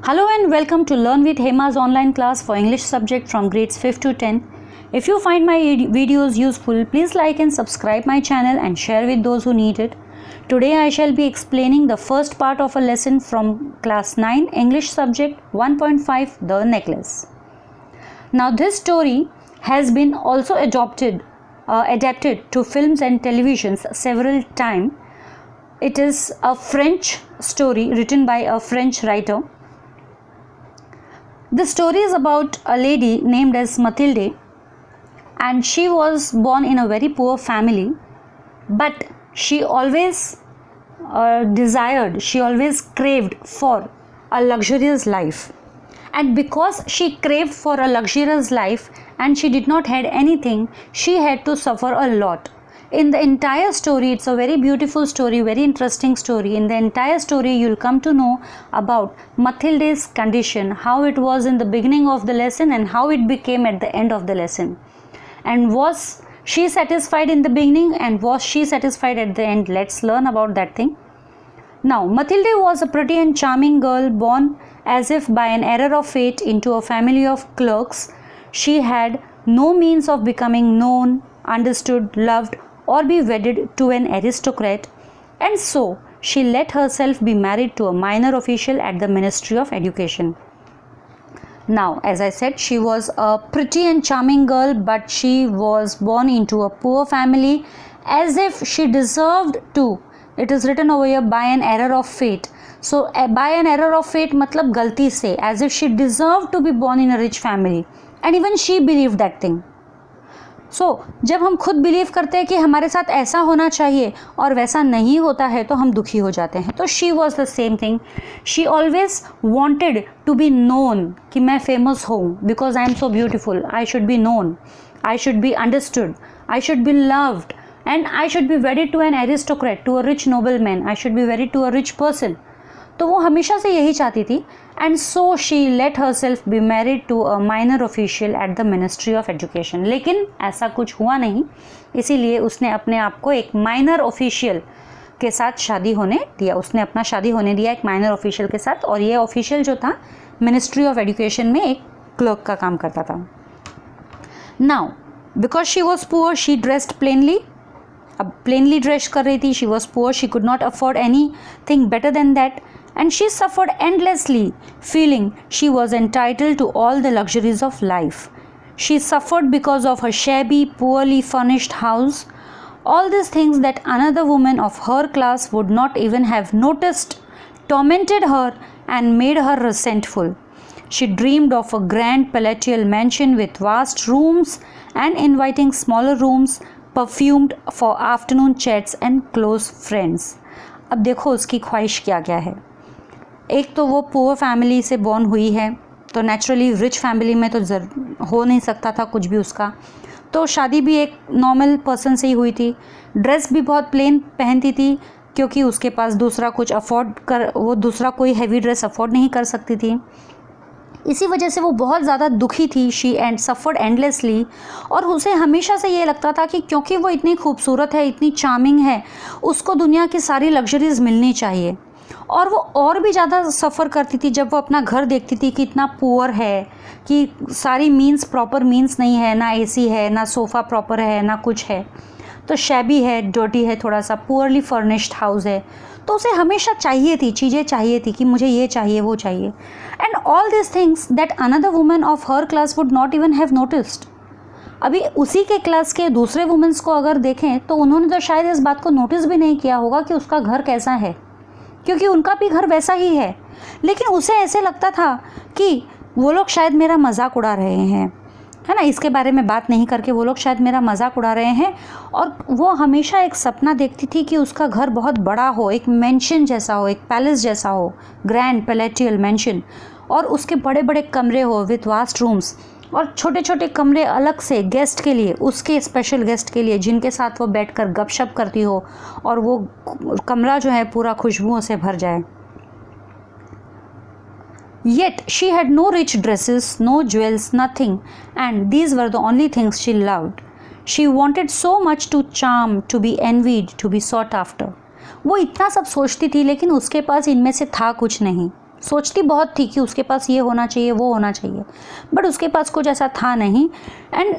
Hello and welcome to Learn with Hema's online class for English subject from grades 5 to 10. If you find my videos useful, please like and subscribe my channel and share with those who need it. Today I shall be explaining the first part of a lesson from class 9 English subject 1.5 The Necklace. Now this story has been also adapted to films and televisions several times. It is a French story written by a French writer. The story is about a lady named as Mathilde, and she was born in a very poor family, but she always she always craved for a luxurious life. And because she craved for a luxurious life and she did not had anything, she had to suffer a lot. In the entire story, it's a very beautiful story, very interesting story. In the entire story, you'll come to know about Mathilde's condition, how it was in the beginning of the lesson and how it became at the end of the lesson. And was she satisfied in the beginning and was she satisfied at the end? Let's learn about that thing. Now, Mathilde was a pretty and charming girl born as if by an error of fate into a family of clerks. She had no means of becoming known, understood, loved, or be wedded to an aristocrat, and so she let herself be married to a minor official at the Ministry of Education. Now, as I said, she was a pretty and charming girl, but she was born into a poor family as if she deserved to. It is written over here, by an error of fate. So, by an error of fate matlab galti se, as if she deserved to be born in a rich family, and even she believed that thing. जब हम खुद believe करते हैं कि हमारे साथ ऐसा होना चाहिए और वैसा नहीं होता है तो हम दुखी हो जाते हैं. तो she was the same thing. She always wanted to be known कि मैं फेमस हूँ, because I am so beautiful. I should be known, I should be understood, I should be loved, and I should be wedded to an aristocrat, to a rich noble man. I should be wedded to a rich person. तो वो हमेशा से यही चाहती थी. And so she let her self be married to a minor official at the ministry of education. लेकिन ऐसा कुछ हुआ नहीं, इसीलिए उसने अपने आप को एक माइनर ऑफिशियल के साथ शादी होने दिया. उसने अपना शादी होने दिया एक माइनर ऑफिशियल के साथ, और ये ऑफिशियल जो था मिनिस्ट्री ऑफ एजुकेशन में एक क्लर्क का काम करता था. Now because she was poor, she dressed plainly. अब प्लेनली ड्रेस कर रही थी. She was poor, she could not afford any thing better than that. And she suffered endlessly, feeling she was entitled to all the luxuries of life. She suffered because of her shabby, poorly furnished house. All these things that another woman of her class would not even have noticed tormented her and made her resentful. She dreamed of a grand palatial mansion with vast rooms and inviting smaller rooms, perfumed for afternoon chats and close friends. अब देखो उसकी ख्वाहिश क्या क्या है. एक तो वो पुअर फैमिली से बॉर्न हुई है, तो नेचुरली रिच फैमिली में तो हो नहीं सकता था कुछ भी उसका. तो शादी भी एक नॉर्मल पर्सन से ही हुई थी. ड्रेस भी बहुत प्लेन पहनती थी, क्योंकि उसके पास दूसरा कुछ वो दूसरा कोई हैवी ड्रेस अफोर्ड नहीं कर सकती थी. इसी वजह से वो बहुत ज़्यादा दुखी थी. She and suffered endlessly. और उसे हमेशा से ये लगता था कि क्योंकि वो इतनी खूबसूरत है, इतनी चार्मिंग है, उसको दुनिया की सारी लग्जरीज मिलनी चाहिए. और वो और भी ज़्यादा सफ़र करती थी जब वो अपना घर देखती थी कि इतना पुअर है, कि सारी मीन्स प्रॉपर मीन्स नहीं है, ना एसी है, ना सोफ़ा प्रॉपर है, ना कुछ है. तो शैबी है, डर्टी है, थोड़ा सा पुअरली फर्निश्ड हाउस है. तो उसे हमेशा चाहिए थी, चीज़ें चाहिए थी कि मुझे ये चाहिए, वो चाहिए. And all this things that another women of her class would not even have noticed. अभी उसी के क्लास के दूसरे वुमेन्स को अगर देखें तो उन्होंने तो शायद इस बात को नोटिस भी नहीं किया होगा कि उसका घर कैसा है, क्योंकि उनका भी घर वैसा ही है. लेकिन उसे ऐसे लगता था कि वो लोग शायद मेरा मजाक उड़ा रहे हैं, है ना. इसके बारे में बात नहीं करके वो लोग शायद मेरा मजाक उड़ा रहे हैं. और वो हमेशा एक सपना देखती थी कि उसका घर बहुत बड़ा हो, एक मेंशन जैसा हो, एक पैलेस जैसा हो, ग्रैंड पैलेटियल मेंशन, और उसके बड़े बड़े कमरे हो विथ वास्ट रूम्स, और छोटे छोटे कमरे अलग से गेस्ट के लिए, उसके स्पेशल गेस्ट के लिए, जिनके साथ वो बैठकर गपशप करती हो, और वो कमरा जो है पूरा खुशबुओं से भर जाए. Yet she had no rich dresses, no jewels, nothing, and these were the only things she loved. She wanted so much to charm, to be envied, to be sought after. वो इतना सब सोचती थी, लेकिन उसके पास इनमें से था कुछ नहीं. सोचती बहुत थी कि उसके पास ये होना चाहिए, वो होना चाहिए, बट उसके पास कुछ ऐसा था नहीं। एंड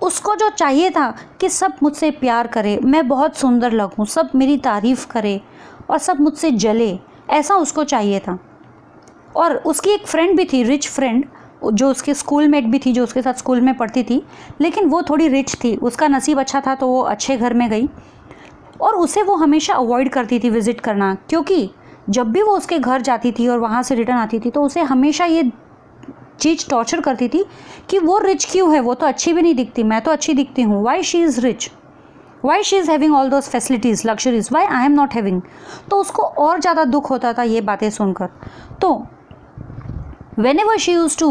उसको जो चाहिए था कि सब मुझसे प्यार करे, मैं बहुत सुंदर लगूं, सब मेरी तारीफ़ करे और सब मुझसे जले, ऐसा उसको चाहिए था। और उसकी एक फ्रेंड भी थी, रिच फ्रेंड, जो उसके स्कूल मेट भी थी, जो उसके साथ स्कूल में पढ़ती थी, लेकिन वो थोड़ी रिच थी, उसका नसीब अच्छा था तो वो अच्छे घर में गई। और उसे वो हमेशा अवॉइड करती थी विज़िट करना, क्योंकि जब भी वो उसके घर जाती थी और वहाँ से रिटर्न आती थी तो उसे हमेशा ये चीज़ टॉर्चर करती थी कि वो रिच क्यों है, वो तो अच्छी भी नहीं दिखती, मैं तो अच्छी दिखती हूँ, why she is rich, why she is having all those facilities, luxuries, why I am not having. तो उसको और ज़्यादा दुख होता था ये बातें सुनकर। तो whenever she used to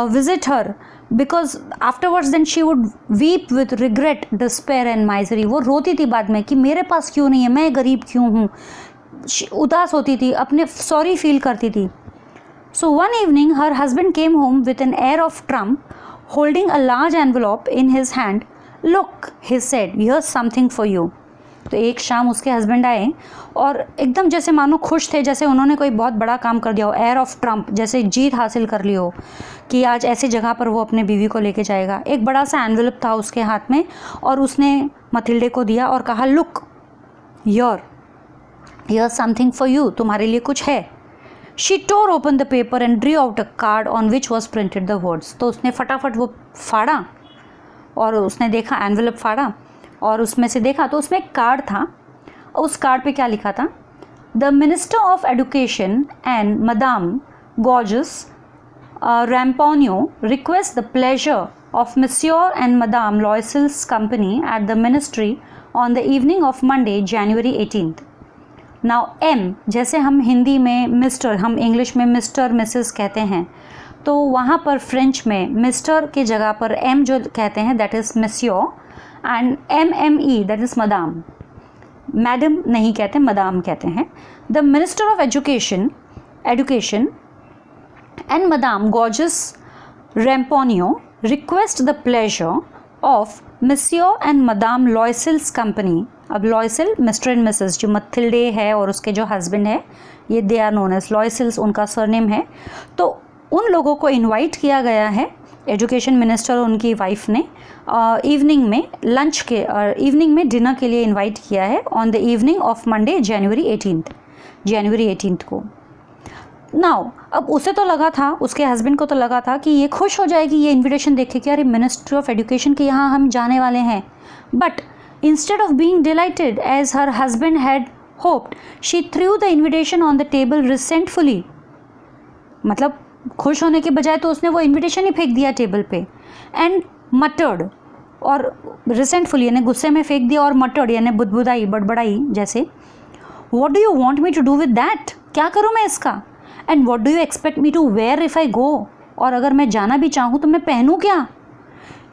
visit her, because afterwards then she would weep with regret, despair and misery। वो रोती थी बाद में कि मेरे पास क्यों नहीं है, मैं गरीब क्यों हूँ, उदास होती थी, अपने सॉरी फील करती थी। So one evening her husband came home with an air of trump, holding a large envelope in his hand. Look, he said, here's something for you। तो एक शाम उसके हस्बैंड आए और एकदम जैसे मानो खुश थे, जैसे उन्होंने कोई बहुत बड़ा काम कर दिया हो, एयर ऑफ ट्रम्प, जैसे जीत हासिल कर ली हो कि आज ऐसी जगह पर वो अपने बीवी को लेके जाएगा। एक बड़ा सा एनवेलप था उसके हाथ में और उसने मथिल्डे को दिया और कहा, look here something for you, तुम्हारे लिए कुछ है। She tore open the paper and drew out a card on which was printed the words. तो उसने फटाफट वो फाड़ा और उसने देखा, एनवेलप फाड़ा और उसमें से देखा तो उसमें एक कार्ड था। उस कार्ड पे क्या लिखा था, the minister of education and madame Georges Ramponneau request the pleasure of monsieur and madame Loisel's company at the ministry on the evening of Monday January 18th। Now M, जैसे हम हिंदी में mister, हम English में mister Mrs कहते हैं, तो वहाँ पर फ्रेंच में मिस्टर की जगह पर एम जो कहते हैं that is monsieur, and MME that is madame, madam नहीं कहते, मदाम कहते हैं। The minister of education and madame Georges Ramponneau request the pleasure of monsieur and madame Loisel's company. अब लॉयसेल मिस्टर एंड मिसेस, जो Mathilde है और उसके जो हस्बैंड है, ये they are known as Loisels, उनका सरनेम है। तो उन लोगों को इनवाइट किया गया है एजुकेशन मिनिस्टर और उनकी वाइफ ने इवनिंग में लंच के इवनिंग में डिनर के लिए इनवाइट किया है on the evening of Monday January 18th को। नाउ अब उसे तो लगा था, उसके हस्बैंड को तो लगा था कि ये खुश हो जाएगी ये इनविटेशन देख के कि अरे मिनिस्ट्री ऑफ एजुकेशन के यहाँ हम जाने वाले हैं, but instead of being delighted as her husband had hoped, she threw the invitation on the table resentfully। मतलब खुश होने के बजाय तो उसने वो इनविटेशन ही फेंक दिया टेबल पे, एंड मटर्ड, और रिसेंटफुली यानी गुस्से में फेंक दिया, और मटर्ड यानी बुदबुदाई, बड़बड़ाई जैसे, what do you want me to do with that, क्या करूँ मैं इसका, and what do you expect me to wear if I go, और अगर मैं जाना भी चाहूँ तो मैं पहनूँ क्या।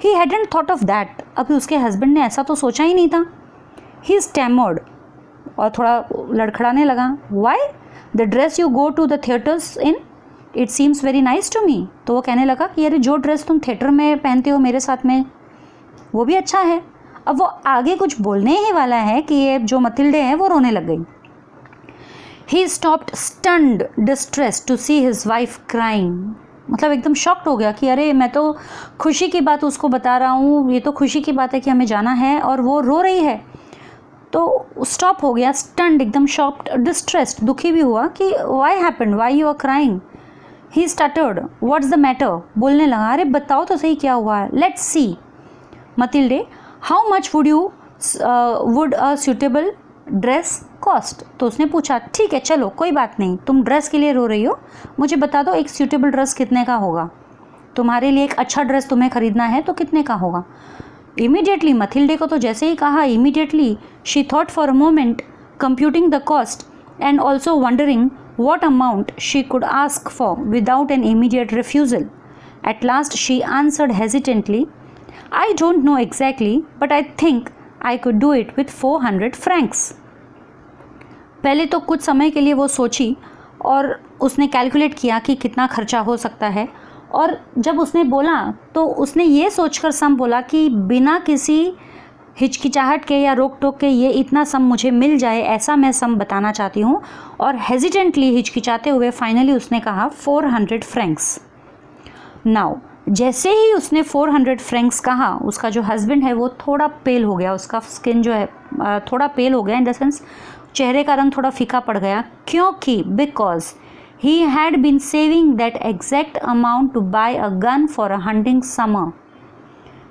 ही हैडंट थॉट ऑफ दैट, अभी उसके हस्बैंड ने ऐसा तो सोचा ही नहीं था। ही स्टैमर्ड, और थोड़ा लड़खड़ाने लगा, why the dress you go to the theatres in, it seems very nice to me. तो वो कहने लगा कि अरे जो ड्रेस तुम थिएटर में पहनते हो मेरे साथ में, वो भी अच्छा है। अब वो आगे कुछ बोलने ही वाला है कि ये जो मथिल्डे हैं वो रोने लग गई। He stopped stunned distress to see his wife crying, मतलब एकदम शॉक्ड हो गया कि अरे मैं तो खुशी की बात उसको बता रहा हूँ, ये तो खुशी की बात है कि हमें जाना है और वो रो रही है। तो स्टॉप हो गया, स्टन्ड, एकदम शॉक्ड, डिस्ट्रेस्ड, दुखी भी हुआ कि why happened, why you are crying. He stuttered, what's the matter, बोलने लगा, अरे बताओ तो सही क्या हुआ है। Let's see Mathilde, how much would a suitable dress cost. तो उसने पूछा, ठीक है चलो कोई बात नहीं, तुम ड्रेस के लिए रो रही हो, मुझे बता दो एक सूटेबल ड्रेस कितने का होगा, तुम्हारे लिए एक अच्छा ड्रेस तुम्हें खरीदना है तो कितने का होगा। इमीडिएटली मथिल्डे को तो जैसे ही कहा, immediately she thought for a moment, computing the cost and also wondering what amount she could ask for without an immediate refusal. At last she answered hesitantly, I don't know exactly, but I think I could do it with 400 francs. पहले तो कुछ समय के लिए वो सोची और उसने calculate किया कि कितना खर्चा हो सकता है, और जब उसने बोला तो उसने ये सोचकर सम बोला कि बिना किसी हिचकिचाहट के या रोक टोक के ये इतना सम मुझे मिल जाए ऐसा मैं सम बताना चाहती हूँ। और हेजिटेंटली हिचकिचाते हुए फाइनली उसने कहा 400 फ्रैंक्स। नाउ जैसे ही उसने 400 फ्रैंक्स कहा, उसका जो हस्बैंड है वो थोड़ा पेल हो गया, उसका स्किन जो है थोड़ा पेल हो गया, इन द सेंस चेहरे का रंग थोड़ा फीका पड़ गया, क्योंकि because he had been saving that exact amount to buy a gun for a hunting summer.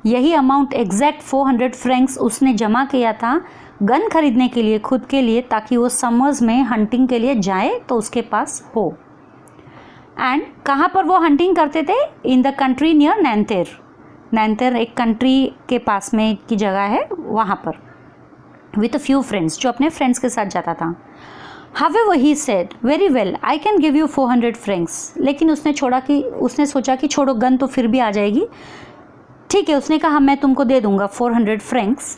यही अमाउंट एग्जैक्ट 400 फ्रैंक्स उसने जमा किया था गन खरीदने के लिए खुद के लिए, ताकि वो समर्स में हंटिंग के लिए जाए तो उसके पास हो। एंड कहाँ पर वो हंटिंग करते थे? In the country near Nanterre. Nanterre एक कंट्री के पास में की जगह है, वहाँ पर विथ अ फ्यू फ्रेंड्स, जो अपने फ्रेंड्स के साथ जाता था। However, he said, very well, I can give you 400 francs. लेकिन उसने सोचा कि छोड़ो, गन तो फिर भी आ जाएगी, ठीक है। उसने कहा मैं तुमको दे दूंगा 400 Franks,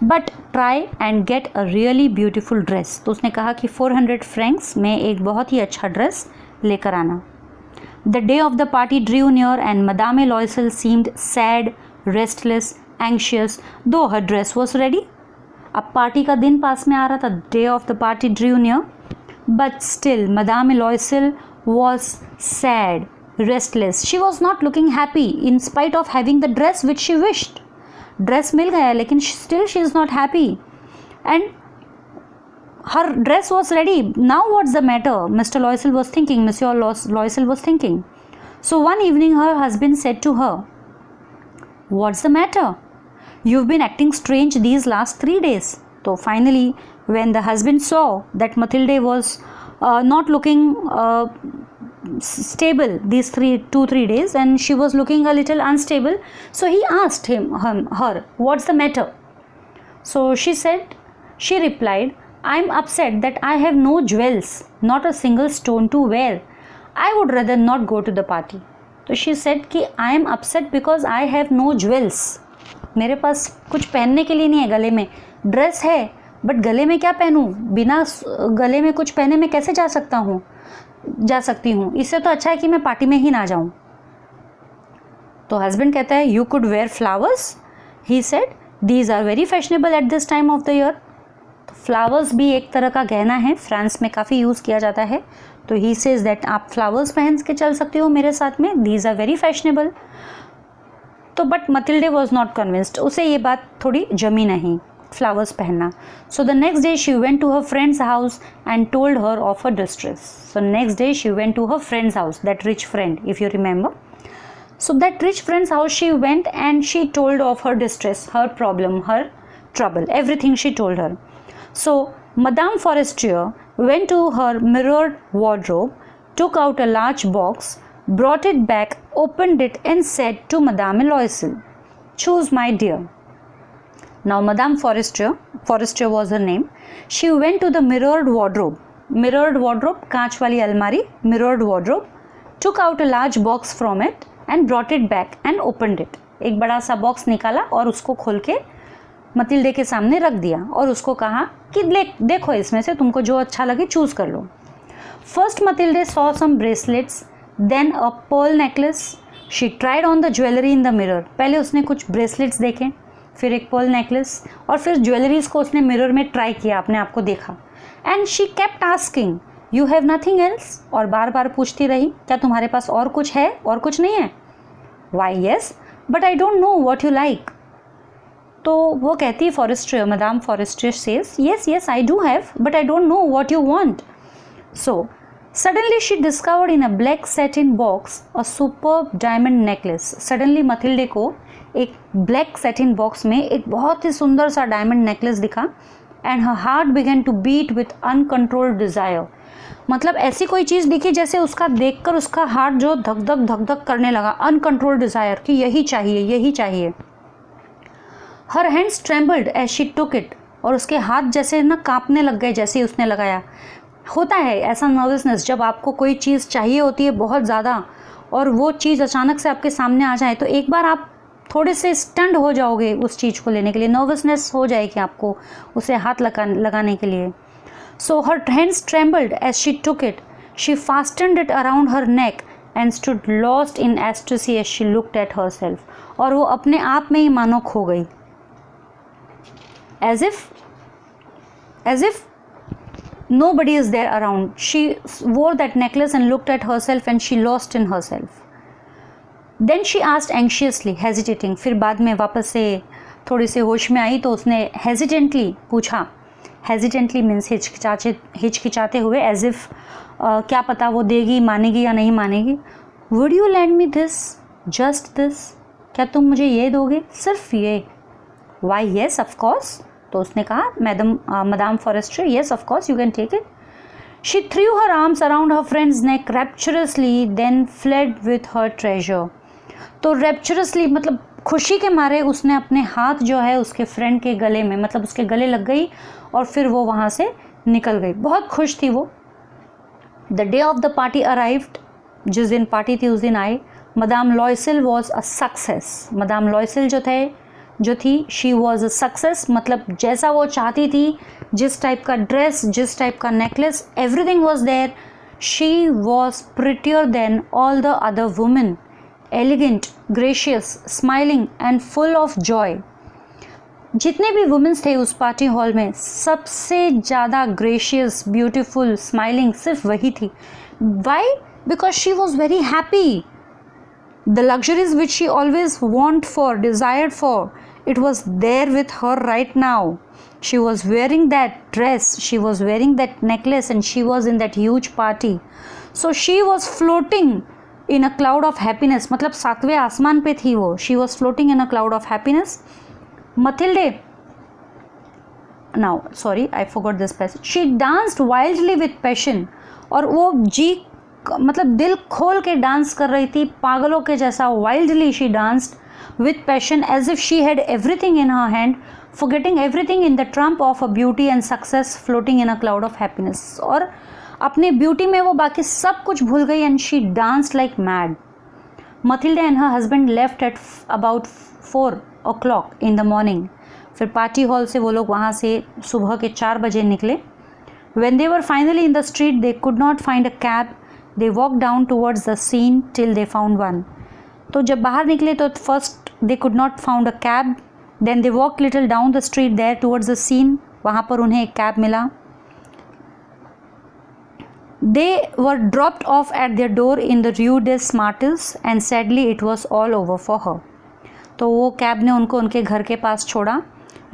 but try and get a really beautiful dress. तो उसने कहा कि 400 फ्रैंक्स में एक बहुत ही अच्छा ड्रेस लेकर आना। The day of the party drew near and madame Loisel seemed sad, restless, anxious, though her dress was ready. अब पार्टी का दिन पास में आ रहा था, day of the party drew near, but still madame Loisel was sad, restless. She was not looking happy in spite of having the dress which she wished. Dress मिल गया लेकिन still she is not happy and her dress was ready. Now what's the matter? Mr. Loisel was thinking. Monsieur Loisel was thinking. So one evening her husband said to her, what's the matter? You've been acting strange these last 3 days. So finally when the husband saw that Mathilde was not looking stable these 2-3 days and she was looking a little unstable, so he asked her what's the matter. So she replied, I'm upset that I have no jewels, not a single stone to wear. I would rather not go to the party. So she said कि I am upset because I have no jewels. मेरे पास कुछ पहनने के लिए नहीं है, गले में ड्रेस है बट गले में क्या पहनूं, बिना गले में कुछ पहने मैं कैसे जा सकती हूँ, इससे तो अच्छा है कि मैं पार्टी में ही ना जाऊँ। तो हस्बैंड कहता है you could wear flowers. He said these are very fashionable at this time of the year. तो फ्लावर्स भी एक तरह का गहना है, फ्रांस में काफ़ी यूज़ किया जाता है। तो ही सेज दैट आप फ्लावर्स पहन के चल सकती हो मेरे साथ में, दीज आर वेरी फैशनेबल। तो but Mathilde was not convinced, उसे ये बात थोड़ी जमी नहीं फ्लावर्स पहनना। So the next day she went to her friend's house and told her of her distress. So next day she went to her friend's house, that rich friend, if you remember. So that rich friend's house she went and she told of her distress, her problem, her trouble, everything she told her. So Madame Forestier went to her mirrored wardrobe, took out a large box, brought it back, opened it and said to Madame Loisel, choose my dear. Now Madame Forestier was her name. She went to the mirrored wardrobe. Mirrored wardrobe, कांच वाली अलमारी, mirrored wardrobe, took out a large box from it and brought it back and opened it. एक बड़ा सा box निकाला और उसको खोल के मतिल्डे के सामने रख दिया और उसको कहा कि देखो इसमें से तुमको जो अच्छा लगे चूज कर लो. First Mathilde saw some bracelets, then a pearl necklace. She tried on the jewellery in the mirror. पहले उसने कुछ ब्रेसलेट्स देखे, फिर एक पर्ल नेकलेस और फिर ज्वेलरीज को उसने मिरर में ट्राई किया, अपने आप को देखा. And she kept asking, you have nothing else. और बार बार पूछती रही, क्या तुम्हारे पास और कुछ है, और कुछ नहीं है. Why yes but I don't know what you like. तो वो कहती Forestier, madame Forestier says yes I do have but I don't know what you want. So suddenly she discovered in a black satin box a superb diamond necklace. Suddenly Mathilde को एक black satin box में एक बहुत ही सुंदर सा diamond necklace दिखा. And her heart began to beat with uncontrolled desire. मतलब ऐसी कोई चीज़ दिखी जैसे उसका देखकर उसका हार्ट जो धक धक करने लगा. अनकंट्रोल्ड डिजायर कि यही चाहिए. Her hands trembled as she took it. और उसके हाथ जैसे ना कांपने लग गए जैसे ही उसने लगाया. होता है ऐसा नर्वसनेस जब आपको कोई चीज़ चाहिए होती है बहुत ज़्यादा और वो चीज़ अचानक से आपके सामने आ जाए तो एक बार आप थोड़े से स्टंड हो जाओगे उस चीज़ को लेने के लिए. नर्वसनेस हो जाएगी आपको उसे हाथ लगाने के लिए. So her hands trembled as she took it. She fastened it around her neck and stood lost in ecstasy as she looked at herself. और वो अपने आप में ही मानो खो गई. as if nobody is there around. She wore that necklace and looked at herself and she lost in herself. Then she asked anxiously, hesitating. फिर बाद में वापस से थोड़ी सी होश में आई तो उसने hesitantly पूछा. Hesitantly means हिचकिचाते हुए, as if क्या पता वो देगी, मानेगी या नहीं मानेगी. Would you lend me this? Just this? क्या तुम मुझे ये दोगे? सिर्फ ये. Why yes, of course. तो उसने कहा, Madame Forrester, yes, of course, you can take it. She threw her arms around her friend's neck rapturously, then fled with her treasure. तो rapturously मतलब खुशी के मारे उसने अपने हाथ जो है उसके फ्रेंड के गले में, मतलब उसके गले लग गई और फिर वो वहाँ से निकल गई. बहुत खुश थी वो. The day of the party arrived. जिस दिन पार्टी थी उस दिन आए. Madame Loisel was a success. Madame Loisel जो थी शी वॉज अ सक्सेस. मतलब जैसा वो चाहती थी, जिस टाइप का ड्रेस, जिस टाइप का necklace, everything was there. She was prettier than all the other women. Elegant, gracious, smiling and full of joy. जितने भी वुमेन्स थे उस पार्टी हॉल में, सबसे ज़्यादा ग्रेशियस, ब्यूटीफुल, स्माइलिंग सिर्फ वही थी. Why? Because she was very happy. The luxuries which she always wanted for, desired for, it was there with her right now. She was wearing that dress, she was wearing that necklace, and she was in that huge party. So she was floating in a cloud of happiness. मतलब सातवें आसमान पे थी वो. She was floating in a cloud of happiness. Mathilde, now sorry I forgot this passage. She danced wildly with passion. और वो मतलब दिल खोल के डांस कर रही थी, पागलों के जैसा. Wildly she danced with passion, as if she had everything in her hand, forgetting everything in the triumph of a beauty and success, floating in a cloud of happiness. और अपनी ब्यूटी में वो बाकी सब कुछ भूल गई. And she danced like mad. Mathilda and her husband left at about 4 o'clock in the morning. फिर पार्टी हॉल से वो लोग वहाँ से सुबह के 4 बजे निकले. When they were finally in the street, they could not find a cab. They walked down towards the scene till they found one. तो जब बाहर निकले तो first they could not found a cab. Then they walked little down the street there towards the scene. वहाँ पर उन्हें एक cab मिला. They were dropped off at their door in the Rue des Martyrs and sadly it was all over for her. तो वो cab ने उनको उनके घर के पास छोड़ा.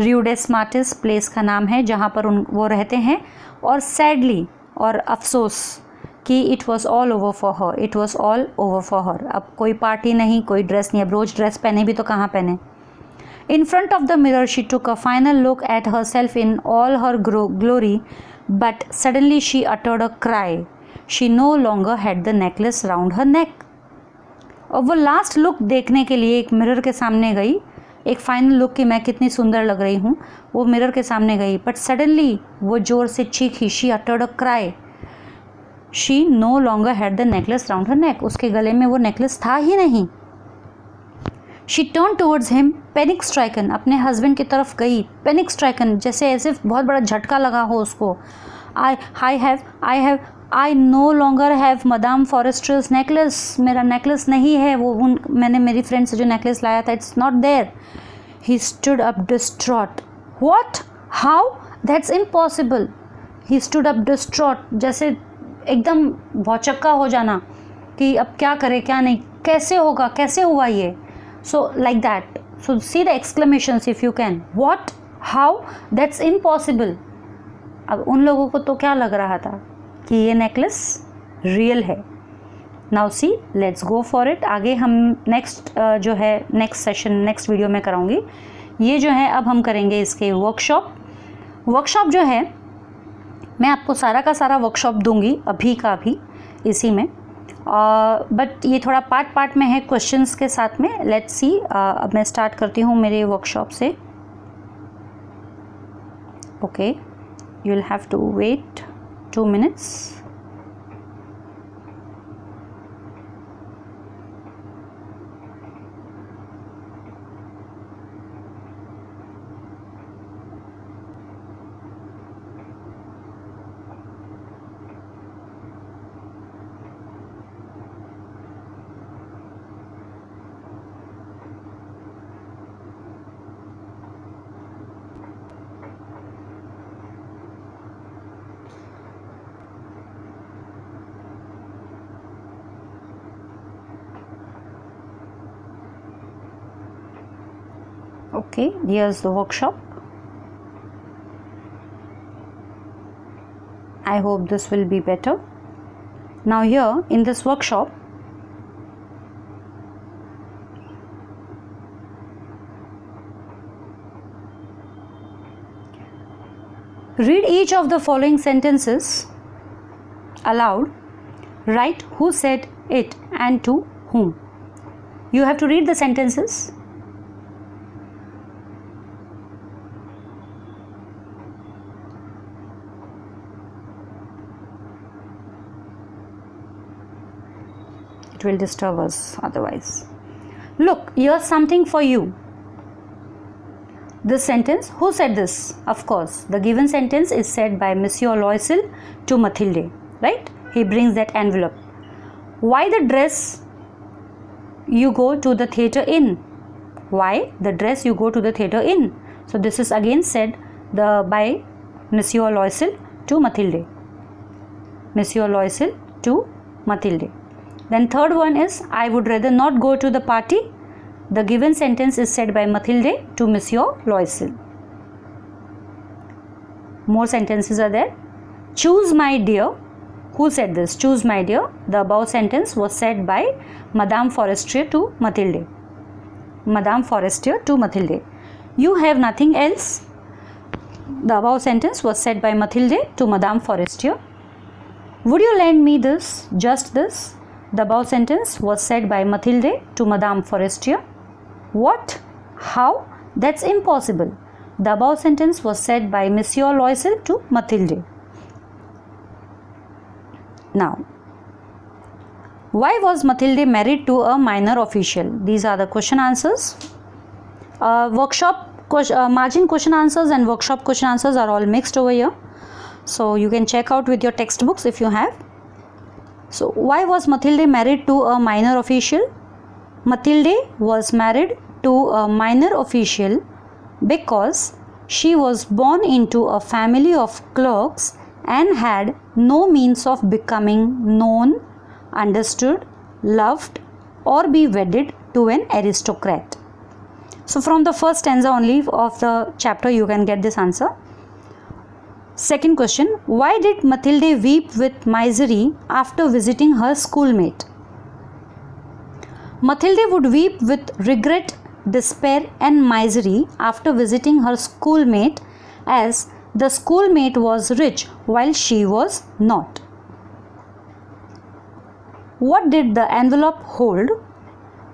Rue des Martyrs प्लेस का नाम है जहाँ पर वो रहते हैं. और सैडली और अफसोस कि it was all over for her. It was all over for her. अब कोई पार्टी नहीं, कोई ड्रेस नहीं. अब रोज़ ड्रेस पहने भी तो कहाँ पहने. In front of the mirror she took a final look at herself in all her glory, but suddenly she uttered a cry. She no longer had the necklace round her neck. और वो last look देखने के लिए एक mirror के सामने गई, एक फाइनल लुक कि मैं कितनी सुंदर लग रही हूँ, वो मिरर के सामने गई. बट सडनली वो जोर से चीखी. She uttered a cry. She no longer had the necklace round her neck. उसके गले में वो नेकलेस था ही नहीं. She turned towards him panic stricken. अपने हस्बैंड की तरफ गई पैनिक स्ट्राइकन, जैसे ऐसे बहुत बड़ा झटका लगा हो उसको. I know longer have madam Forester's necklace. मेरा नेकलेस नहीं है वो. मैंने मेरी फ्रेंड से जो नेकलेस लाया था, it's not there. He stood up distraught. What? How? That's impossible. He stood up distraught, जैसे एकदम भौचक्का हो जाना कि अब क्या करे क्या नहीं, कैसे होगा, कैसे हुआ ये. So like that. So see the exclamations if you can. What? How? That's impossible. अब उन लोगों को तो क्या लग रहा था कि ये नेकलेस रियल है. Now see, let's go for it. आगे हम नेक्स्ट जो है नेक्स्ट सेशन नेक्स्ट वीडियो में कराऊंगी. ये जो है अब हम करेंगे इसके वर्कशॉप जो है मैं आपको सारा का सारा वर्कशॉप दूंगी अभी का अभी इसी में. बट ये थोड़ा पार्ट में है क्वेश्चंस के साथ में. Let's see. अब मैं स्टार्ट करती हूँ मेरे वर्कशॉप से. Okay, you will have to wait 2 minutes. Okay, here's the workshop. I hope this will be better. Now here in this workshop, read each of the following sentences aloud. Write who said it and to whom. You have to read the sentences. It will disturb us otherwise. Look, here's something for you. This sentence, who said this? Of course, the given sentence is said by Monsieur Loisel to Mathilde, right? He brings that envelope. Why the dress you go to the theatre in? Why the dress you go to the theatre in? So this is again said by Monsieur Loisel to Mathilde. Monsieur Loisel to Mathilde. Then third one is, I would rather not go to the party. The given sentence is said by Mathilde to Monsieur Loisel. More sentences are there. Choose my dear. Who said this? Choose my dear. The above sentence was said by Madame Forestier to Mathilde. Madame Forestier to Mathilde. You have nothing else. The above sentence was said by Mathilde to Madame Forestier. Would you lend me this? Just this. The above sentence was said by Mathilde to Madame Forestier. What? How? That's impossible. The above sentence was said by Monsieur Loisel to Mathilde. Now, why was Mathilde married to a minor official? These are the question answers. Margin question answers and workshop question answers are all mixed over here. So you can check out with your textbooks if you have. So why was Mathilde married to a minor official? Mathilde was married to a minor official because she was born into a family of clerks and had no means of becoming known, understood, loved, or be wedded to an aristocrat. So from the first stanza only of the chapter you can get this answer. Second question, why did Mathilde weep with misery after visiting her schoolmate? Mathilde would weep with regret, despair and misery after visiting her schoolmate, as the schoolmate was rich while she was not. What did the envelope hold?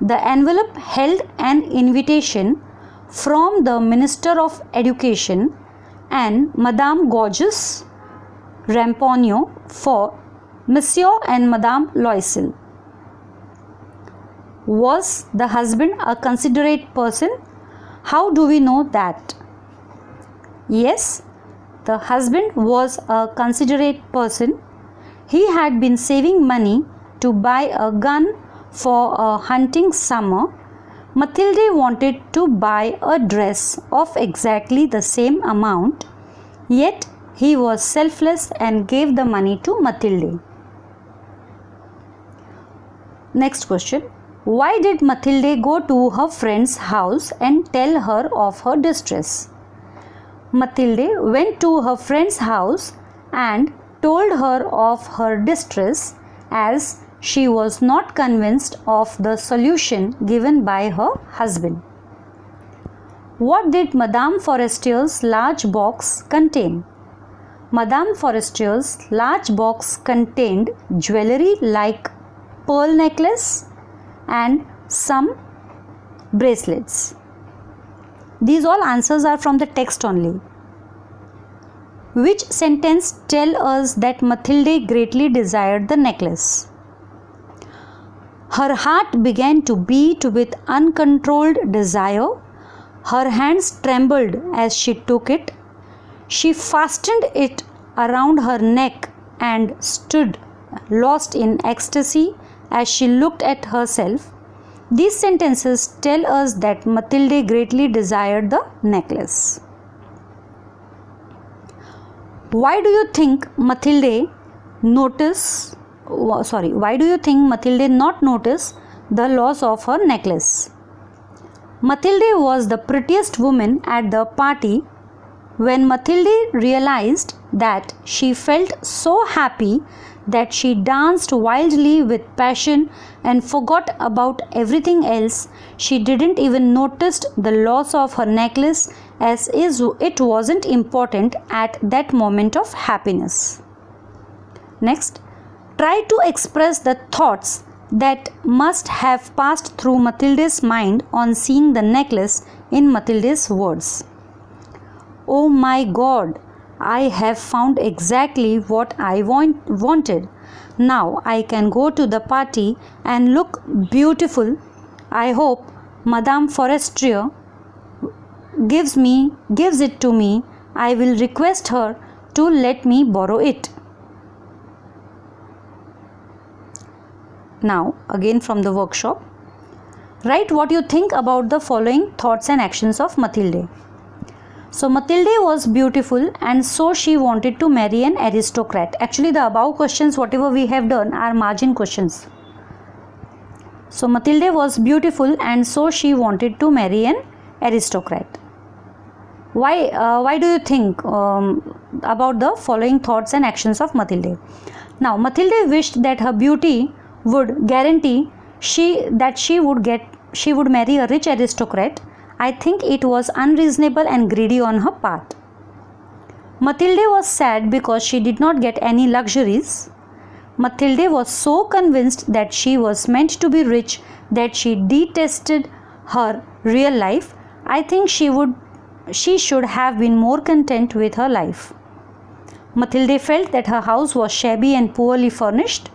The envelope held an invitation from the Minister of Education and Madame Gorgeous Ramponneau for Monsieur and Madame Loisel. Was the husband a considerate person? How do we know that? Yes, the husband was a considerate person. He had been saving money to buy a gun for a hunting summer. Mathilde wanted to buy a dress of exactly the same amount, yet he was selfless and gave the money to Mathilde. Next question. Why did Mathilde go to her friend's house and tell her of her distress? Mathilde went to her friend's house and told her of her distress, as she was not convinced of the solution given by her husband. What did Madame Forestier's large box contain? Madame Forestier's large box contained jewelry like pearl necklace and some bracelets. These all answers are from the text only. Which sentence tell us that Mathilde greatly desired the necklace? Her heart began to beat with uncontrolled desire. Her hands trembled as she took it. She fastened it around her neck and stood lost in ecstasy as she looked at herself. These sentences tell us that Mathilde greatly desired the necklace. Why do you think Mathilde not notice the loss of her necklace? Mathilde was the prettiest woman at the party. When Mathilde realized that, she felt so happy that she danced wildly with passion and forgot about everything else. She didn't even notice the loss of her necklace, as it wasn't important at that moment of happiness. Next, try to express the thoughts that must have passed through Mathilde's mind on seeing the necklace in Mathilde's words. Oh my God, I have found exactly what I wanted. Now I can go to the party and look beautiful. I hope Madame Forestier gives it to me. I will request her to let me borrow it. Now, again from the workshop, write what you think about the following thoughts and actions of Mathilde. So, Mathilde was beautiful and so she wanted to marry an aristocrat. Actually, the above questions, whatever we have done, are margin questions. So, Mathilde was beautiful and so she wanted to marry an aristocrat. Why do you think about the following thoughts and actions of Mathilde? Now, Mathilde wished that her beauty would guarantee she would marry a rich aristocrat. I think it was unreasonable and greedy on her part. Mathilde was sad because she did not get any luxuries. Mathilde was so convinced that she was meant to be rich that she detested her real life. I think she should have been more content with her life. Mathilde felt that her house was shabby and poorly furnished.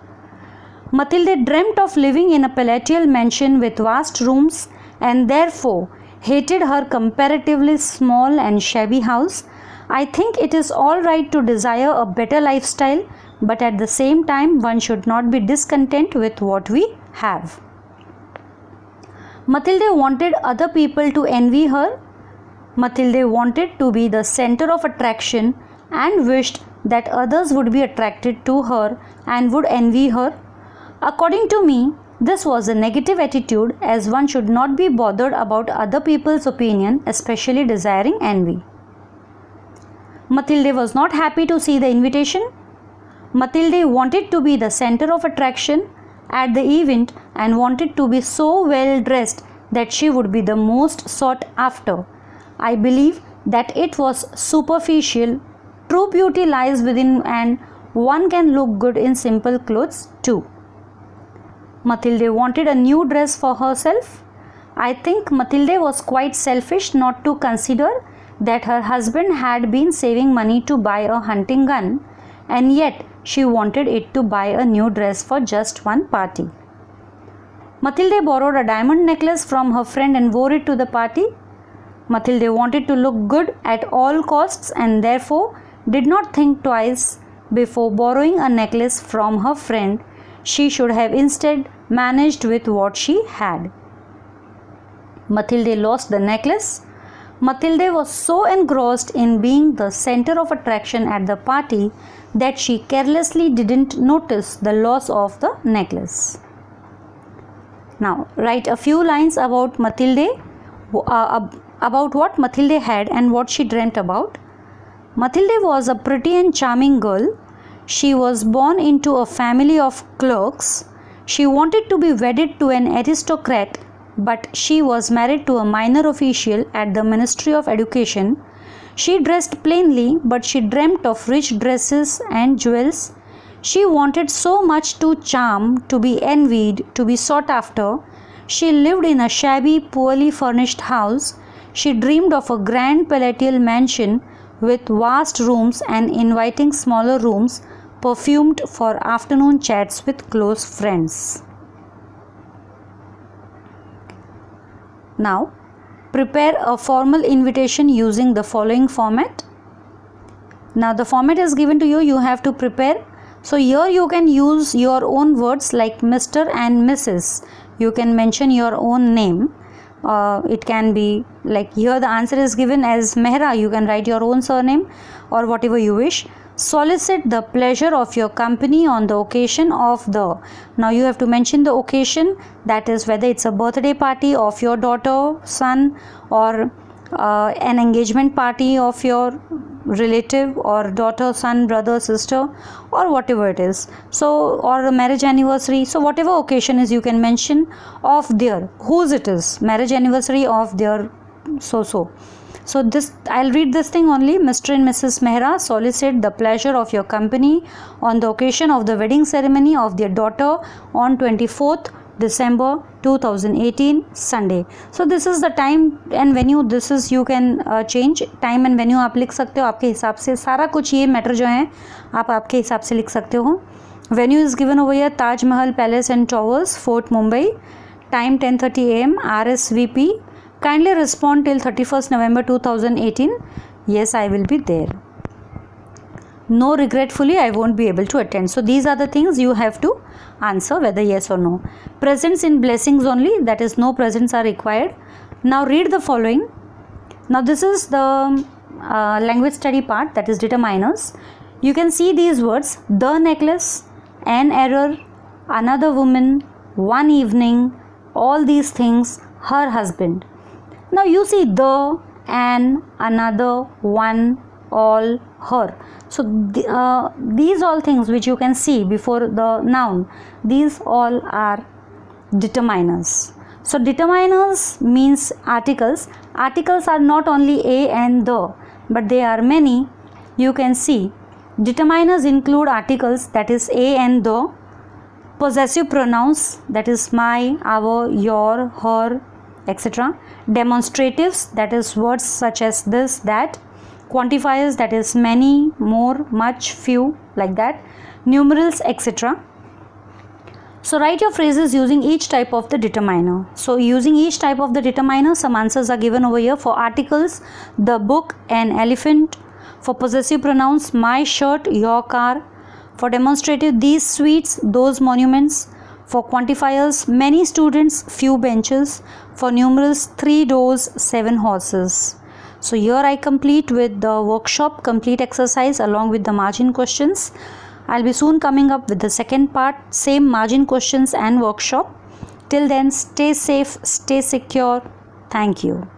Mathilde dreamt of living in a palatial mansion with vast rooms and therefore hated her comparatively small and shabby house. I think it is all right to desire a better lifestyle, but at the same time one should not be discontent with what we have. Mathilde wanted other people to envy her. Mathilde wanted to be the center of attraction and wished that others would be attracted to her and would envy her. According to me, this was a negative attitude, as one should not be bothered about other people's opinion, especially desiring envy. Mathilde was not happy to see the invitation. Mathilde wanted to be the center of attraction at the event and wanted to be so well dressed that she would be the most sought after. I believe that it was superficial. True beauty lies within, and one can look good in simple clothes too. Mathilde wanted a new dress for herself. I think Mathilde was quite selfish not to consider that her husband had been saving money to buy a hunting gun, and yet she wanted it to buy a new dress for just one party. Mathilde borrowed a diamond necklace from her friend and wore it to the party. Mathilde wanted to look good at all costs and therefore did not think twice before borrowing a necklace from her friend. She should have instead managed with what she had. Mathilde lost the necklace. Mathilde was so engrossed in being the center of attraction at the party that she carelessly didn't notice the loss of the necklace. Now, write a few lines about Mathilde, about what Mathilde had and what she dreamt about. Mathilde was a pretty and charming girl. She was born into a family of clerks. She wanted to be wedded to an aristocrat, but she was married to a minor official at the Ministry of Education. She dressed plainly, but she dreamt of rich dresses and jewels. She wanted so much to charm, to be envied, to be sought after. She lived in a shabby, poorly furnished house. She dreamed of a grand palatial mansion with vast rooms and inviting smaller rooms, perfumed for afternoon chats with close friends. Now, prepare a formal invitation using the following format. Now, the format is given to you, you have to prepare. So, here you can use your own words like Mr. and Mrs. You can mention your own name. It can be like here the answer is given as Mehra. You can write your own surname or whatever you wish. solicit the pleasure of your company on the occasion of the, now you have to mention the occasion, that is whether it's a birthday party of your daughter, son, or an engagement party of your relative or daughter, son, brother, sister, or whatever it is, so, or a marriage anniversary, so whatever occasion is you can mention of their, whose it is, marriage anniversary of their so this, I'll read this thing only. Mr. and Mrs. Mehra solicit the pleasure of your company on the occasion of the wedding ceremony of their daughter on 24th December 2018 Sunday. So this is the time and venue, this is you can change time and venue, आप लिख सकते हो आपके हिसाब से, सारा कुछ ये मैटर जो है आप आपके हिसाब से लिख सकते हो. Venue is given over here, Taj Mahal Palace and Towers, Fort Mumbai. Time 10:30 AM, RSVP. Kindly respond till 31st November 2018. Yes, I will be there. No, regretfully, I won't be able to attend. So these are the things you have to answer whether yes or no. Presents in blessings only, that is no presents are required. Now read the following. Now this is the language study part, that is determiners. You can see these words: the necklace, an error, another woman, one evening, all these things, her husband. Now you see the, an, another, one, all, her. So these all things which you can see before the noun, these all are determiners. So determiners means articles. Articles are not only a and the, but they are many. You can see determiners include articles, that is a and the, possessive pronouns, that is my, our, your, her, etc. Demonstratives, that is words such as this, that. Quantifiers, that is many, more, much, few, like that. Numerals, etc. So write your phrases using each type of the determiner. So using each type of the determiner, some answers are given over here. For articles, the book, an elephant. For possessive pronouns, my shirt, your car. For demonstrative, these sweets, those monuments. For quantifiers, many students, few benches. For numerals, 3 doors, 7 horses. So here I complete with the workshop complete exercise along with the margin questions. I'll be soon coming up with the second part, same margin questions and workshop. Till then, stay safe, stay secure. Thank you.